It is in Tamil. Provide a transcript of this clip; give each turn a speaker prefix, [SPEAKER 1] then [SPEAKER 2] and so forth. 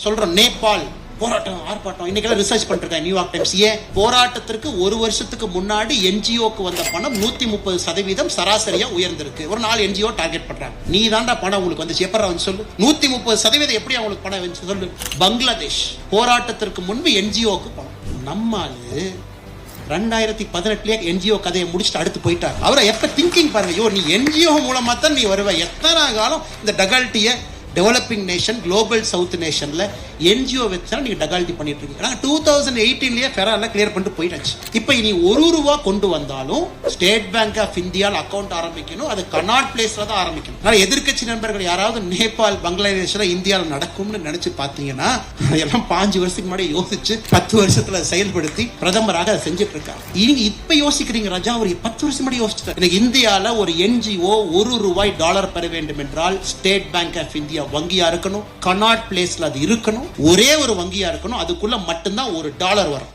[SPEAKER 1] சொல்றோம் நேபாள் போராட்டம் ஆர்ப்பாட்டம் இன்னைக்கெல்லாம் ரிசர்ச் பண்ணிருக்கேன் நியூயார்க் டைம்ஸ். ஏன் போராட்டத்திற்கு ஒரு வருஷத்துக்கு முன்னாடி என்ஜிஓக்கு வந்த பணம் 130% சராசரியா உயர்ந்திருக்கு. ஒரு 4 என்ஜிஓ டார்கெட் பண்றாங்க. நீ தாண்டா பணம் உங்களுக்கு வந்து எப்பரா வந்து சொல்லு. 130% எப்படி அவங்களுக்கு பணம் வந்து சொல்லு. பங்களாதேஷ் போராட்டத்திற்கு முன்பு என்ஜிஓக்கு பணம். நம்மால 2018 என்ஜிஓ கதையை முடிச்சுட்டு அடுத்து போயிட்டார். அவரை எப்ப திங்கிங் பாருங்க, நீ என்ஜிஓ மூலமா தான் நீ வருவ. எத்தனை காலம் இந்த டகால்ட்டிய டெவலப்பிங் நேஷன் குளோபல் சவுத் நேஷன்ல என்ஜிஓ வச்சா நீங்க டகால்ட்டி பண்ணிட்டு இருக்கீங்க. 2018 ஃபெரால கிளியர் பண்ணிட்டு போயிட்டாச்சு. இப்ப இனி ₹1 கொண்டு வந்தாலும் ஸ்டேட் பேங்க் ஆஃப் இந்தியால அக்கௌண்ட் ஆரம்பிக்கணும். அது கனாட் பிளேஸ்ல தான் ஆரம்பிக்கணும். எதிர்க்கட்சி நண்பர்கள் யாராவது நேபாள் பங்களாதேஷ்ல இந்தியாவில் நடக்கும்னு நினைச்சு பாத்தீங்கன்னா எல்லாம் 5 வருஷத்துக்கு முன்னாடி யோசிச்சு 10 வருஷத்துல செயல்படுத்தி பிரதமராக அதை செஞ்சுட்டு இருக்காங்க. நீங்க இப்ப யோசிக்கிறீங்க ராஜா, ஒரு 10 வருஷம் முன்னாடி யோசிச்சுட்டாங்க. இந்தியால ஒரு என்ஜிஓ $1 பெற வேண்டும் என்றால் ஸ்டேட் பேங்க் ஆஃப் இந்தியா வங்கியா இருக்கணும், கனாட் பிளேஸ்ல அது இருக்கணும், ஒரே ஒரு வங்கியா இருக்கணும். அதுக்குள்ள மட்டும்தான் $1 வரும்.